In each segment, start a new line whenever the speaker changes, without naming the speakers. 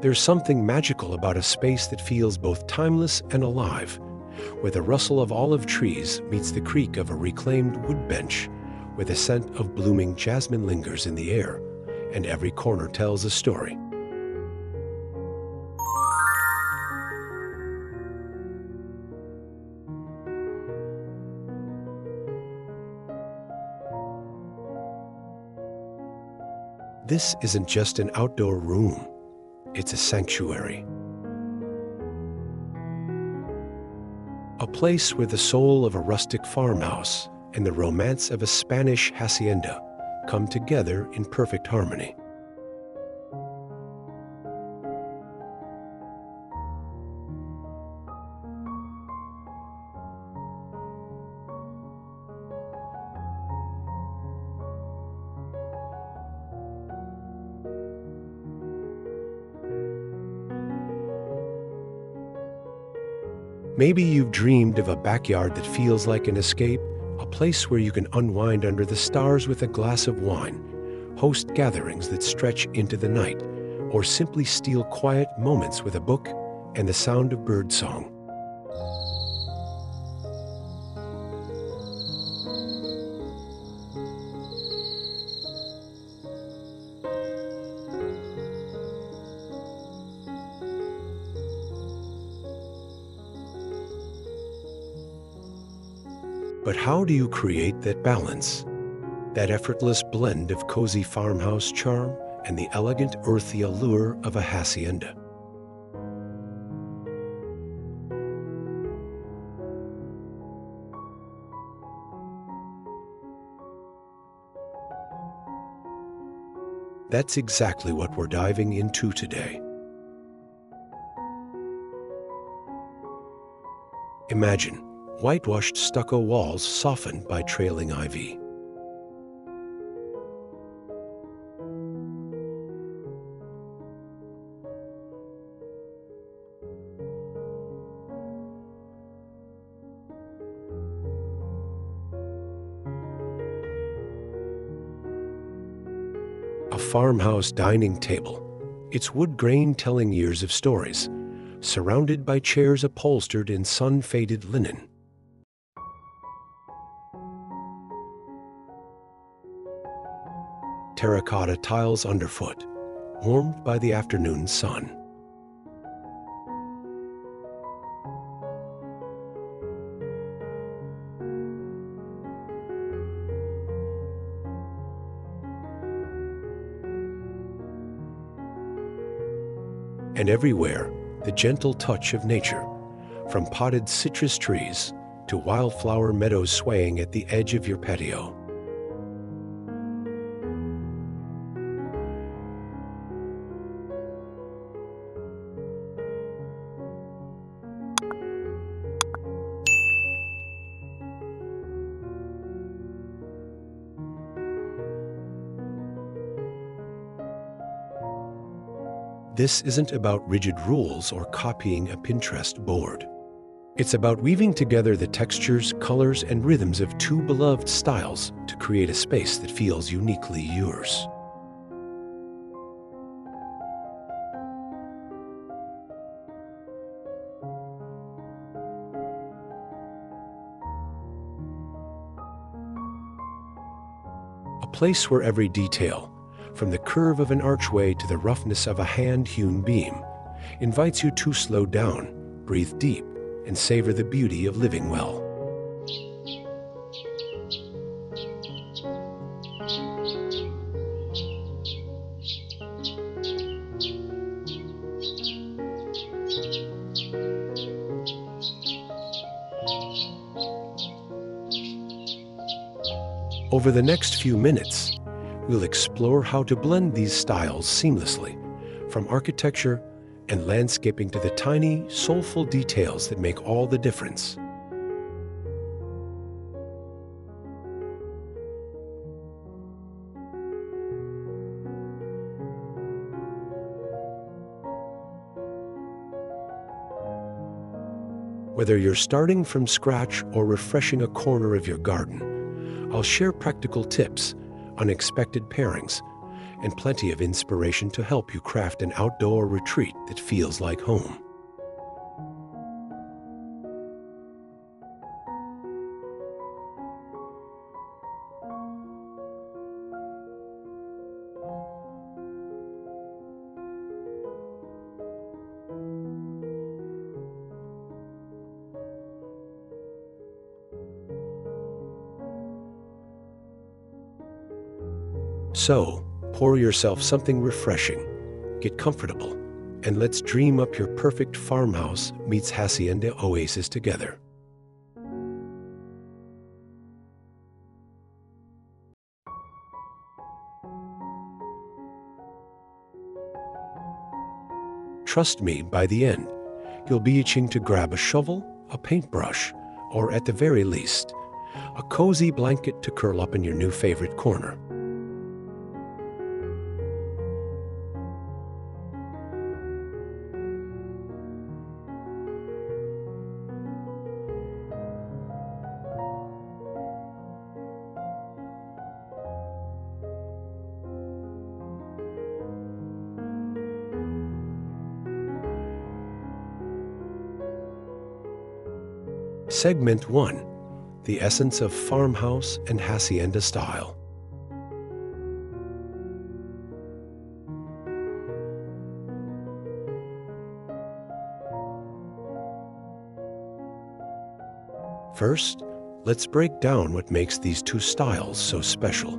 There's something magical about a space that feels both timeless and alive, where the rustle of olive trees meets the creak of a reclaimed wood bench, where the scent of blooming jasmine lingers in the air, and every corner tells a story. This isn't just an outdoor room, it's a sanctuary. A place where the soul of a rustic farmhouse and the romance of a Spanish hacienda come together in perfect harmony. Maybe you've dreamed of a backyard that feels like an escape, a place where you can unwind under the stars with a glass of wine, host gatherings that stretch into the night, or simply steal quiet moments with a book and the sound of birdsong. But how do you create that balance? That effortless blend of cozy farmhouse charm and the elegant, earthy allure of a hacienda. That's exactly what we're diving into today. Imagine whitewashed stucco walls softened by trailing ivy. A farmhouse dining table, its wood grain telling years of stories, surrounded by chairs upholstered in sun-faded linen. Terracotta tiles underfoot, warmed by the afternoon sun. And everywhere, the gentle touch of nature, from potted citrus trees to wildflower meadows swaying at the edge of your patio. This isn't about rigid rules or copying a Pinterest board. It's about weaving together the textures, colors, and rhythms of two beloved styles to create a space that feels uniquely yours. A place where every detail, from the curve of an archway to the roughness of a hand-hewn beam, invites you to slow down, breathe deep, and savor the beauty of living well. Over the next few minutes, we'll explore how to blend these styles seamlessly, from architecture and landscaping to the tiny, soulful details that make all the difference. Whether you're starting from scratch or refreshing a corner of your garden, I'll share practical tips, unexpected pairings, and plenty of inspiration to help you craft an outdoor retreat that feels like home. So, pour yourself something refreshing, get comfortable, and let's dream up your perfect farmhouse meets Hacienda oasis together. Trust me, by the end, you'll be itching to grab a shovel, a paintbrush, or at the very least, a cozy blanket to curl up in your new favorite corner. Segment 1. The essence of farmhouse and hacienda style. First, let's break down what makes these two styles so special.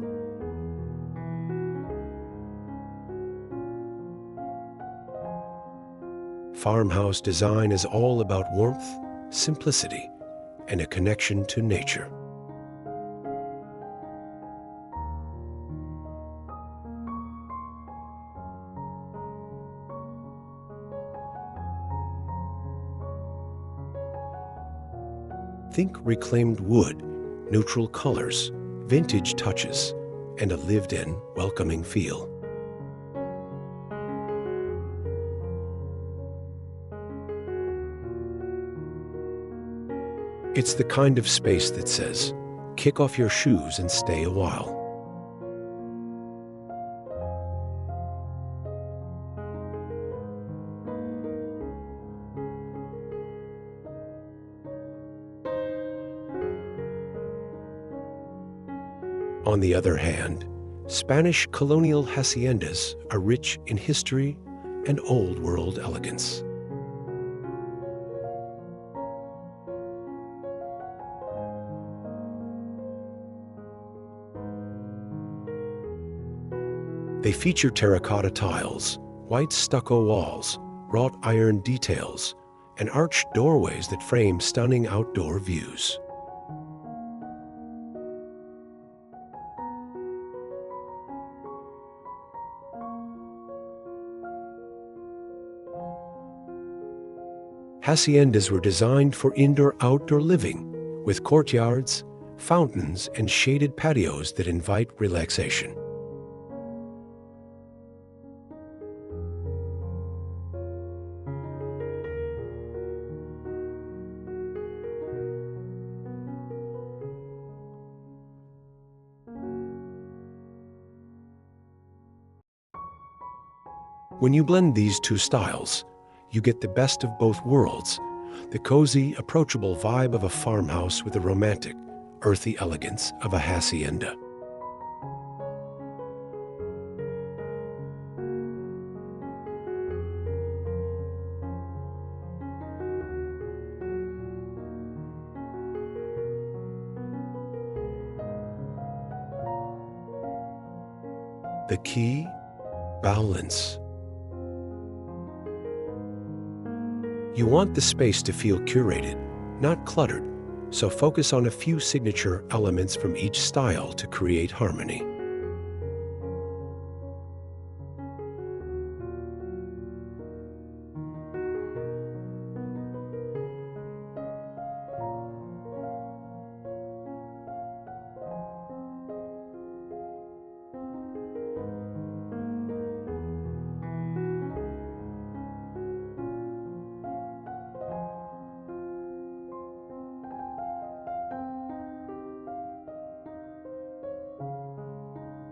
Farmhouse design is all about warmth, simplicity, and a connection to nature. Think reclaimed wood, neutral colors, vintage touches, and a lived-in, welcoming feel. It's the kind of space that says, kick off your shoes and stay a while. On the other hand, Spanish colonial haciendas are rich in history and old-world elegance. They feature terracotta tiles, white stucco walls, wrought iron details, and arched doorways that frame stunning outdoor views. Haciendas were designed for indoor-outdoor living, with courtyards, fountains, and shaded patios that invite relaxation. When you blend these two styles, you get the best of both worlds, the cozy, approachable vibe of a farmhouse with the romantic, earthy elegance of a hacienda. The key? Balance. You want the space to feel curated, not cluttered, so focus on a few signature elements from each style to create harmony.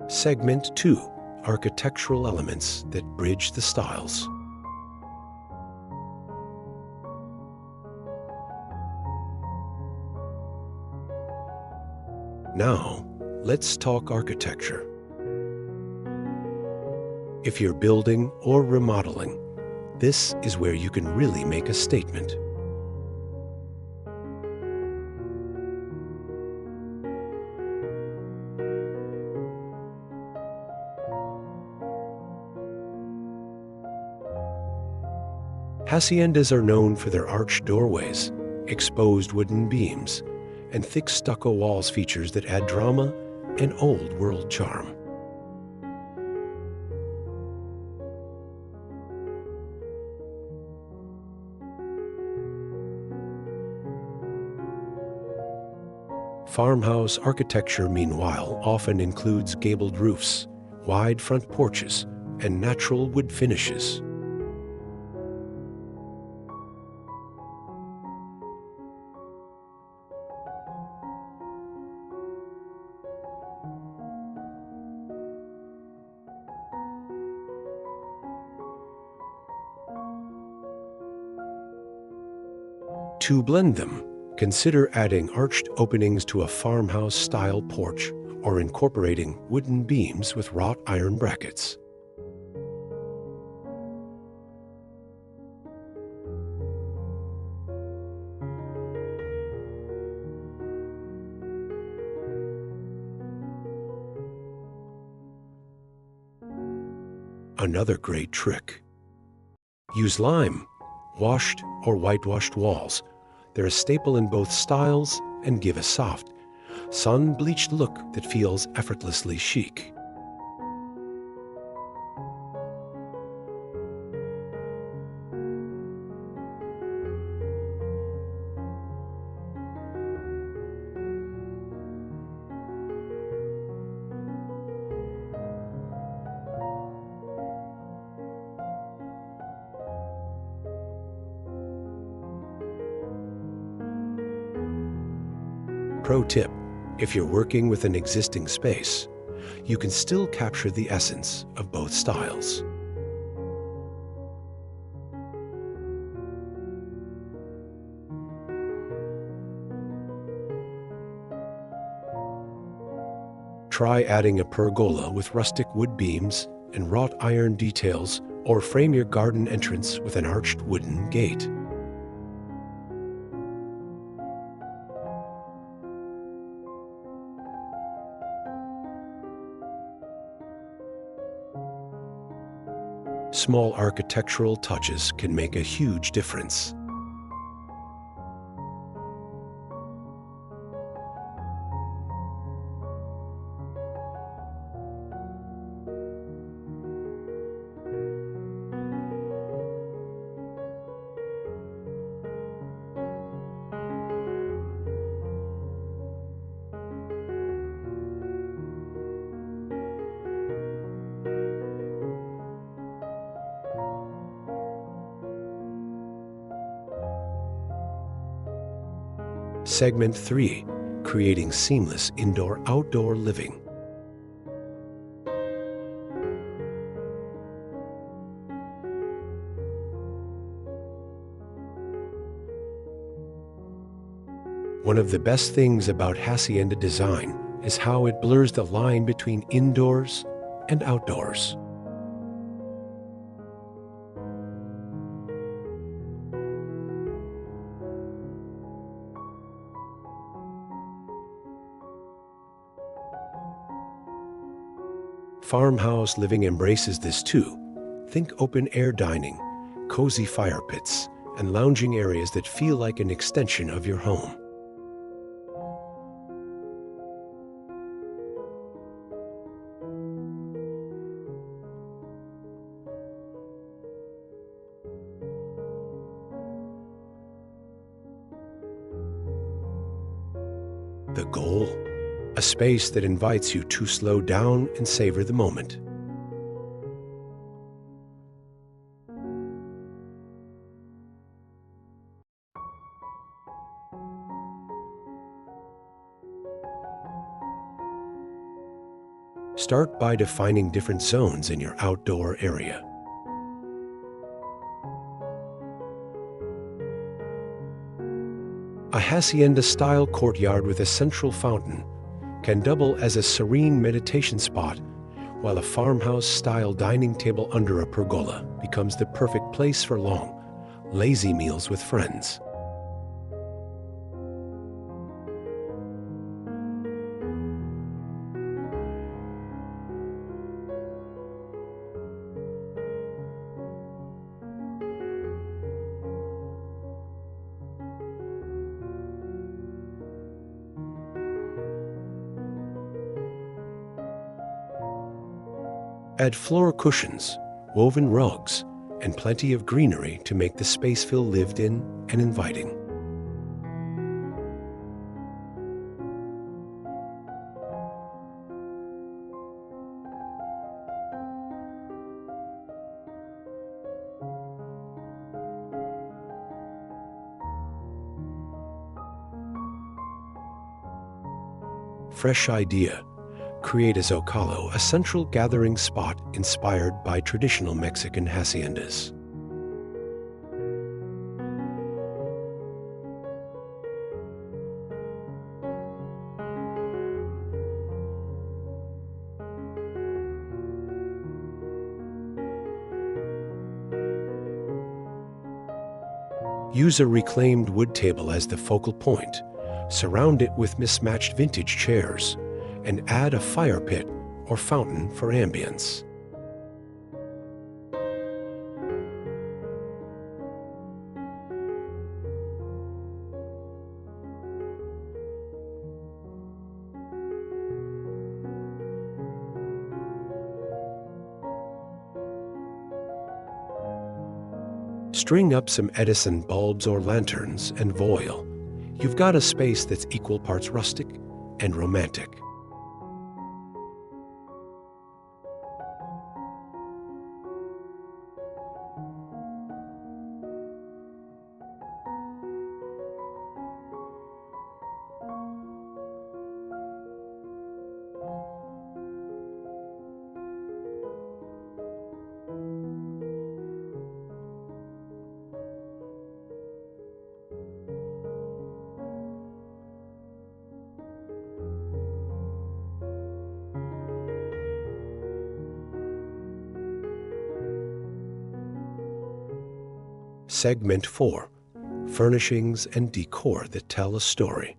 Segment 2. architectural elements that bridge the styles. Now, let's talk architecture. If you're building or remodeling, this is where you can really make a statement. Haciendas are known for their arched doorways, exposed wooden beams, and thick stucco walls, features that add drama and old-world charm. Farmhouse architecture, meanwhile, often includes gabled roofs, wide front porches, and natural wood finishes. To blend them, consider adding arched openings to a farmhouse-style porch or incorporating wooden beams with wrought iron brackets. Another great trick. Use lime, washed or whitewashed walls. They're a staple in both styles and give a soft, sun-bleached look that feels effortlessly chic. Pro tip: if you're working with an existing space, you can still capture the essence of both styles. Try adding a pergola with rustic wood beams and wrought iron details, or frame your garden entrance with an arched wooden gate. Small architectural touches can make a huge difference. Segment 3. Creating seamless indoor-outdoor living. One of the best things about Hacienda design is how it blurs the line between indoors and outdoors. Farmhouse living embraces this too. Think open-air dining, cozy fire pits, and lounging areas that feel like an extension of your home. The goal? A space that invites you to slow down and savor the moment. Start by defining different zones in your outdoor area. A hacienda-style courtyard with a central fountain can double as a serene meditation spot, while a farmhouse-style dining table under a pergola becomes the perfect place for long, lazy meals with friends. Add floor cushions, woven rugs, and plenty of greenery to make the space feel lived in and inviting. Fresh idea. Create a zocalo, a central gathering spot inspired by traditional Mexican haciendas. Use a reclaimed wood table as the focal point. Surround it with mismatched vintage chairs, and add a fire pit or fountain for ambience. String up some Edison bulbs or lanterns and voile. You've got a space that's equal parts rustic and romantic. Segment 4. Furnishings and decor that tell a story.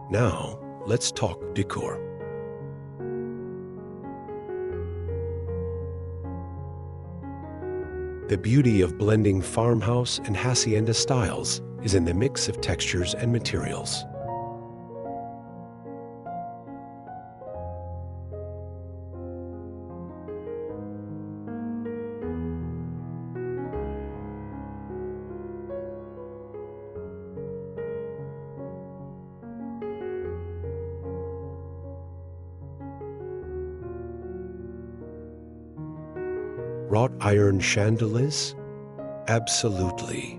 Now, let's talk decor. The beauty of blending farmhouse and hacienda styles is in the mix of textures and materials. Wrought iron chandeliers? Absolutely.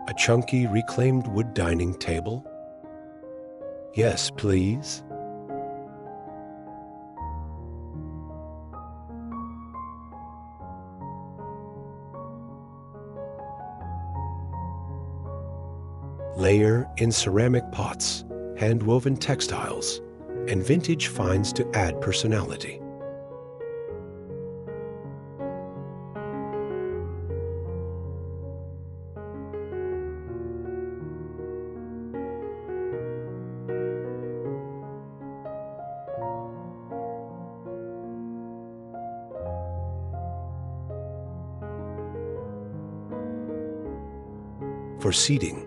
A chunky reclaimed wood dining table? Yes, please. Layer in ceramic pots, hand-woven textiles, and vintage finds to add personality. For seating,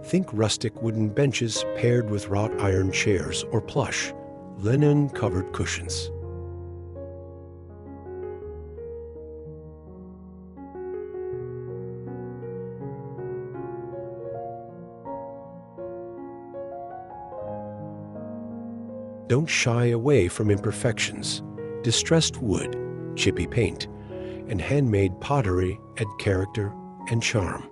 think rustic wooden benches paired with wrought iron chairs or plush, linen-covered cushions. Don't shy away from imperfections. Distressed wood, chippy paint, and handmade pottery add character and charm.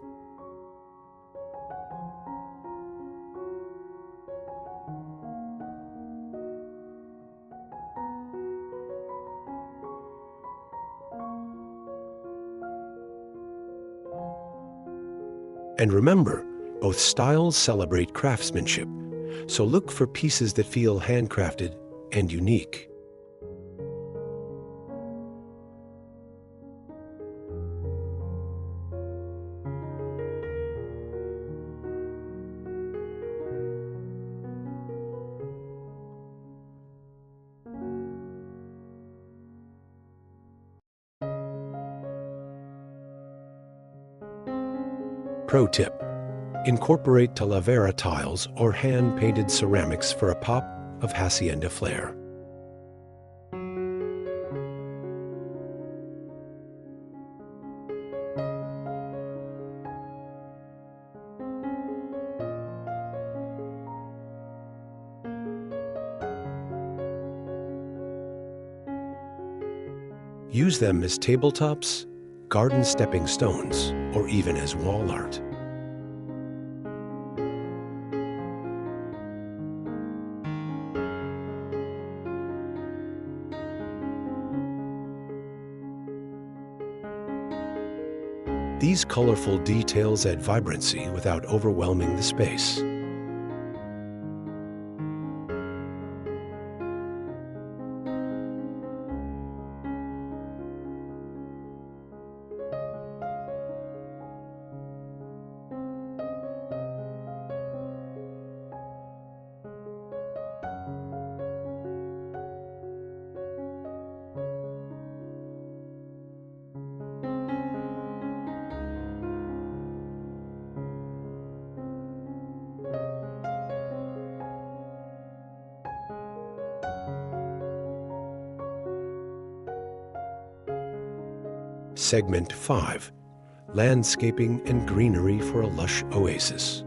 And remember, both styles celebrate craftsmanship, so look for pieces that feel handcrafted and unique. Pro tip: incorporate talavera tiles or hand-painted ceramics for a pop of Hacienda flair. Use them as tabletops, garden stepping stones, or even as wall art. These colorful details add vibrancy without overwhelming the space. Segment 5: Landscaping and greenery for a lush oasis.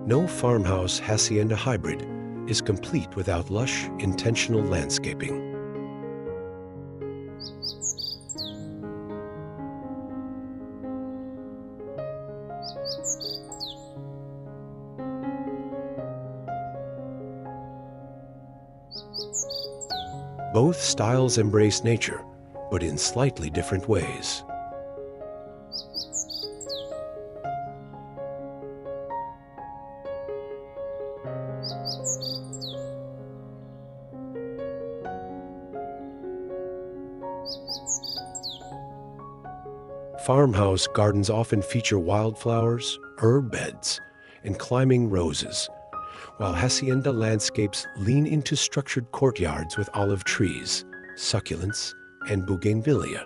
No farmhouse hacienda hybrid is complete without lush, intentional landscaping. Both styles embrace nature, but in slightly different ways. Farmhouse gardens often feature wildflowers, herb beds, and climbing roses, while hacienda landscapes lean into structured courtyards with olive trees, succulents, and bougainvillea.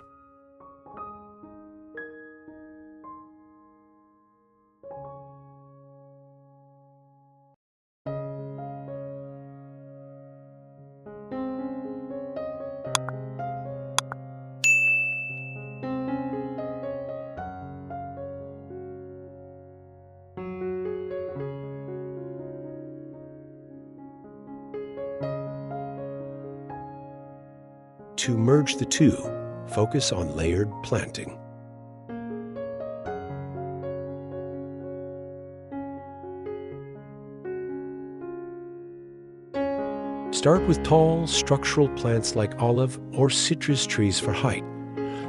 To merge the two, focus on layered planting. Start with tall, structural plants like olive or citrus trees for height,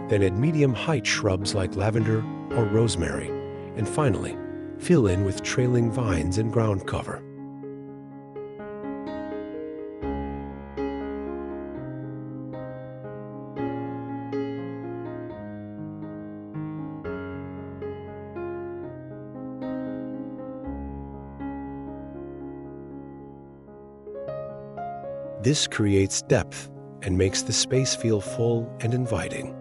then add medium-height shrubs like lavender or rosemary, and finally, fill in with trailing vines and ground cover. This creates depth and makes the space feel full and inviting.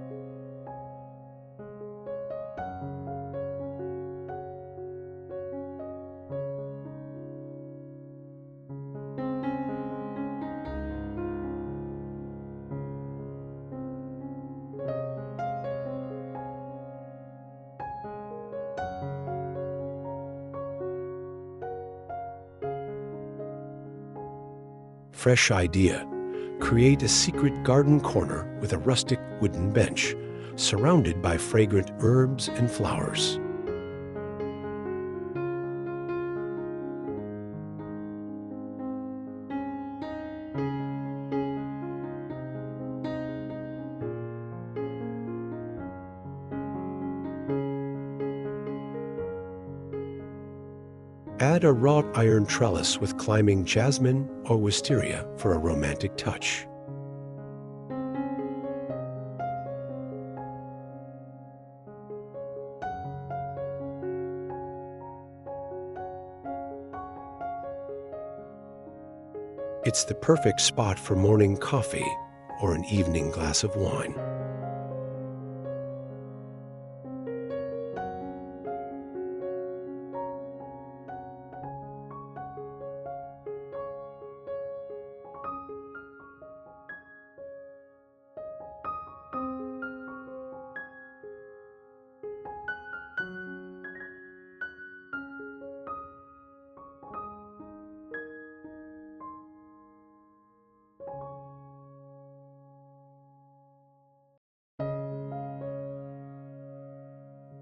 Fresh idea. Create a secret garden corner with a rustic wooden bench, surrounded by fragrant herbs and flowers. Add a wrought iron trellis with climbing jasmine or wisteria for a romantic touch. It's the perfect spot for morning coffee or an evening glass of wine.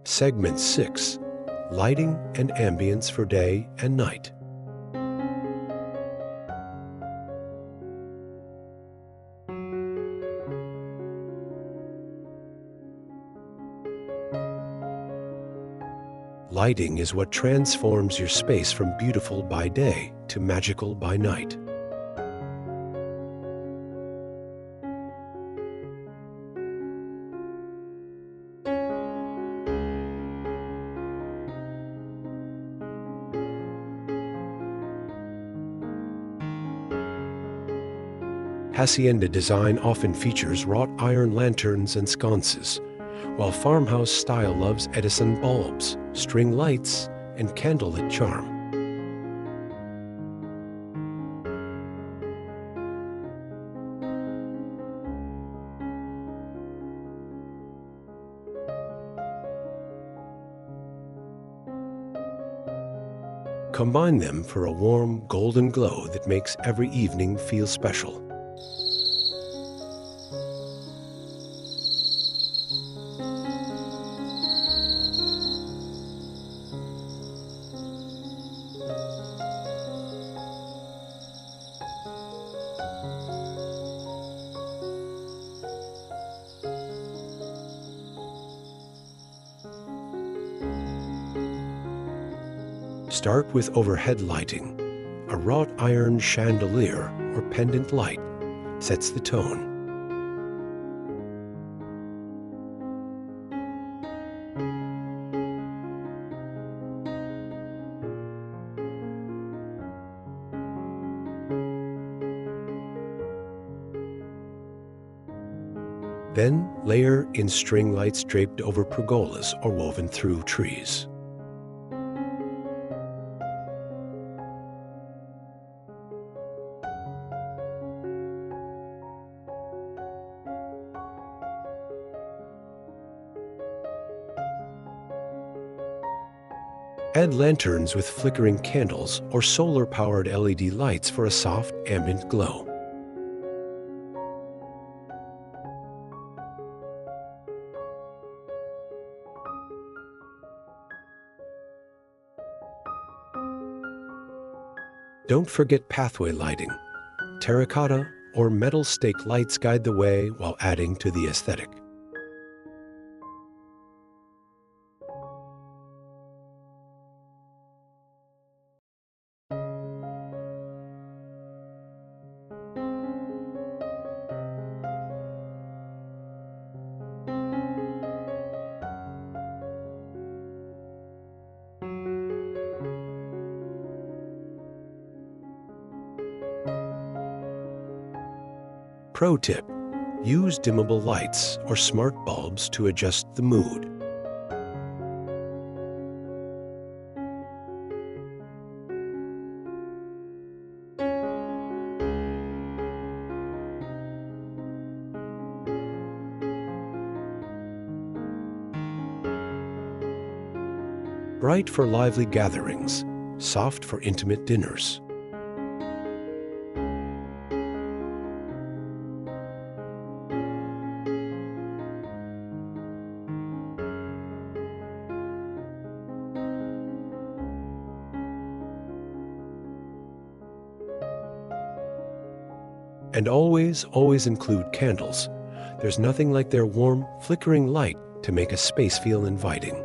Segment 6. Lighting and ambience for day and night. Lighting is what transforms your space from beautiful by day to magical by night. Hacienda design often features wrought iron lanterns and sconces, while farmhouse style loves Edison bulbs, string lights, and candlelit charm. Combine them for a warm golden glow that makes every evening feel special. Start with overhead lighting. A wrought iron chandelier or pendant light sets the tone. Then layer in string lights draped over pergolas or woven through trees. Add lanterns with flickering candles or solar-powered LED lights for a soft, ambient glow. Don't forget pathway lighting. Terracotta or metal stake lights guide the way while adding to the aesthetic. Pro tip: use dimmable lights or smart bulbs to adjust the mood. Bright for lively gatherings, soft for intimate dinners. And always, always include candles. There's nothing like their warm, flickering light to make a space feel inviting.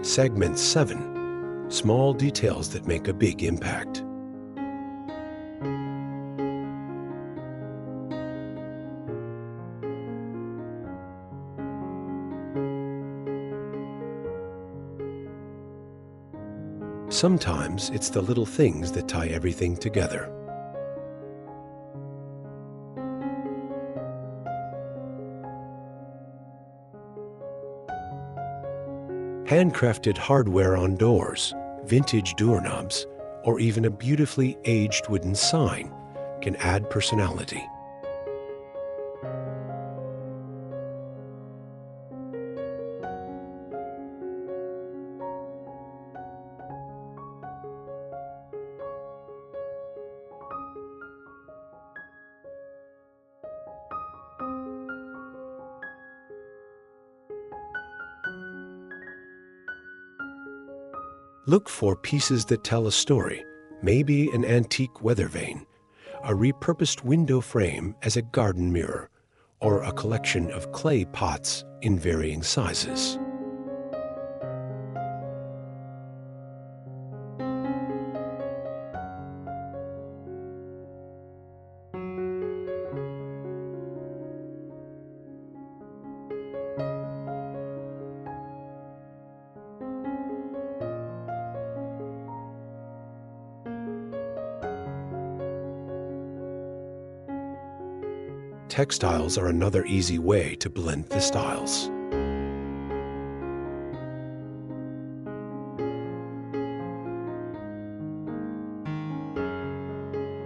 Segment 7. Small details that make a big impact. Sometimes it's the little things that tie everything together. Handcrafted hardware on doors, vintage doorknobs, or even a beautifully aged wooden sign can add personality. Look for pieces that tell a story, maybe an antique weather vane, a repurposed window frame as a garden mirror, or a collection of clay pots in varying sizes. Textiles are another easy way to blend the styles.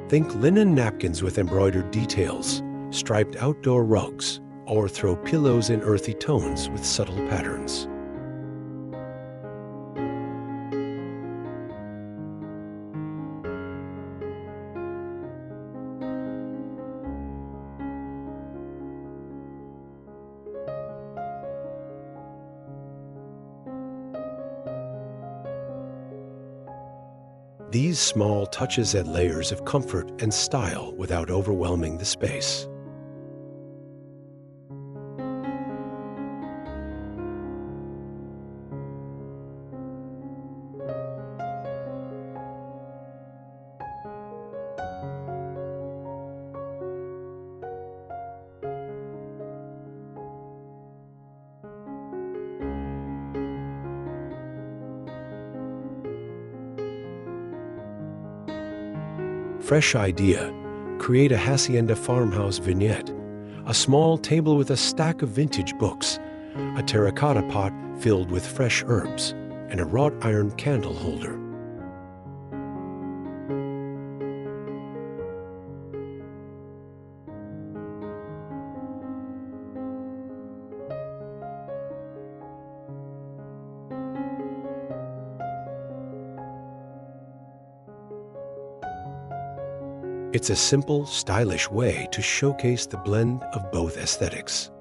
Think linen napkins with embroidered details, striped outdoor rugs, or throw pillows in earthy tones with subtle patterns. These small touches add layers of comfort and style without overwhelming the space. Fresh idea. Create a Hacienda farmhouse vignette, a small table with a stack of vintage books, a terracotta pot filled with fresh herbs, and a wrought iron candle holder. It's a simple, stylish way to showcase the blend of both aesthetics.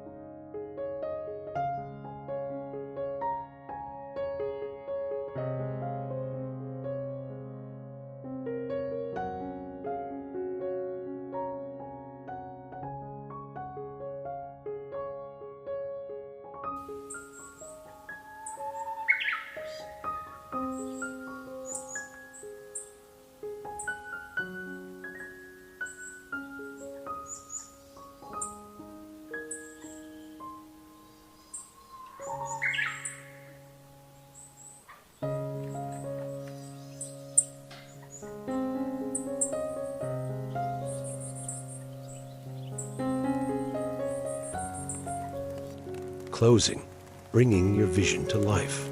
Closing, bringing your vision to life.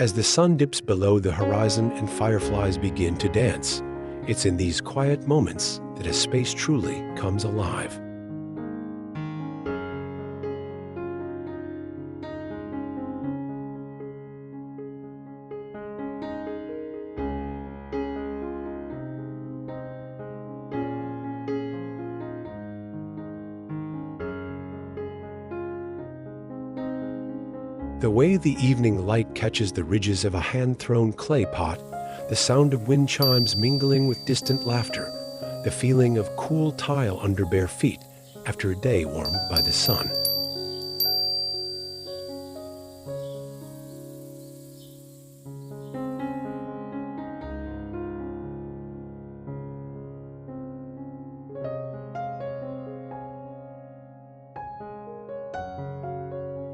As the sun dips below the horizon and fireflies begin to dance, it's in these quiet moments that a space truly comes alive. The way the evening light catches the ridges of a hand-thrown clay pot, the sound of wind chimes mingling with distant laughter, the feeling of cool tile under bare feet after a day warmed by the sun.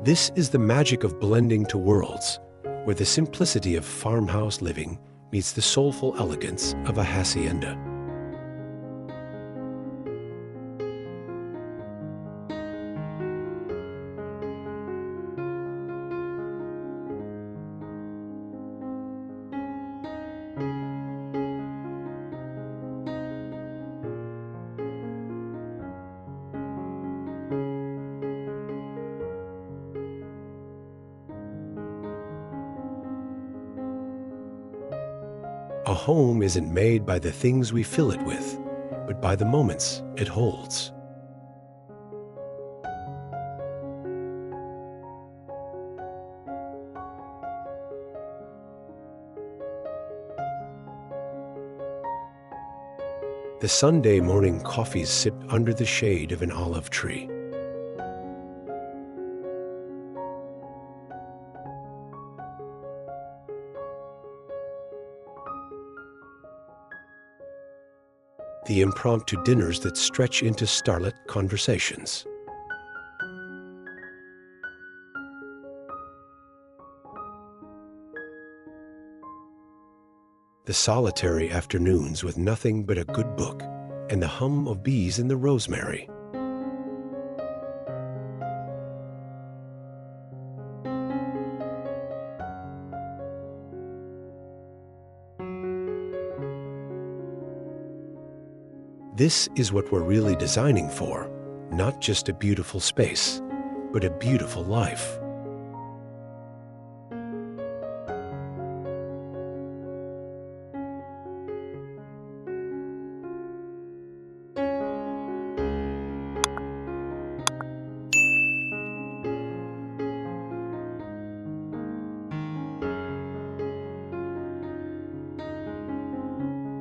This is the magic of blending two worlds, where the simplicity of farmhouse living meets the soulful elegance of a hacienda. A home isn't made by the things we fill it with, but by the moments it holds. The Sunday morning coffees sipped under the shade of an olive tree. The impromptu dinners that stretch into starlit conversations. The solitary afternoons with nothing but a good book and the hum of bees in the rosemary. This is what we're really designing for, not just a beautiful space, but a beautiful life.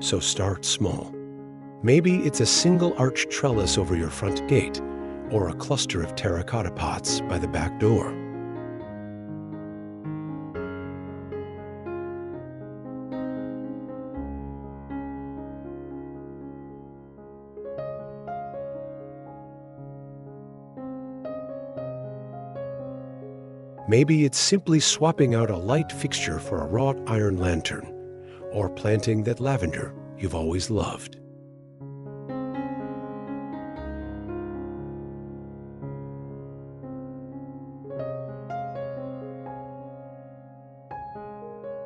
So start small. Maybe it's a single arched trellis over your front gate, or a cluster of terracotta pots by the back door. Maybe it's simply swapping out a light fixture for a wrought iron lantern, or planting that lavender you've always loved.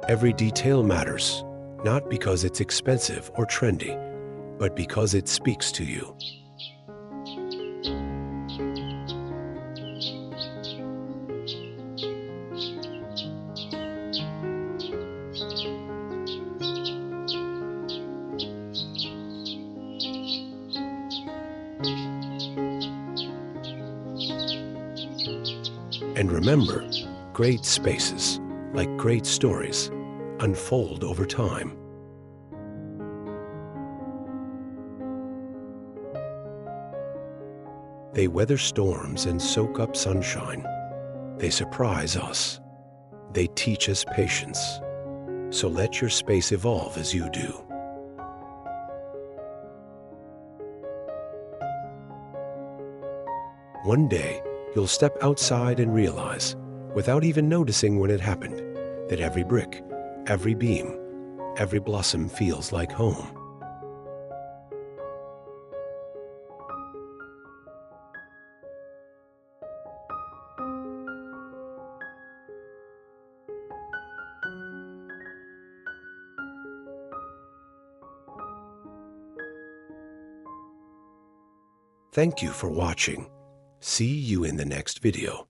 Every detail matters, not because it's expensive or trendy, but because it speaks to you. And remember, great spaces, like great stories, unfold over time. They weather storms and soak up sunshine. They surprise us. They teach us patience. So let your space evolve as you do. One day, you'll step outside and realize, without even noticing when it happened, that every brick, every beam, every blossom feels like home. Thank you for watching. See you in the next video.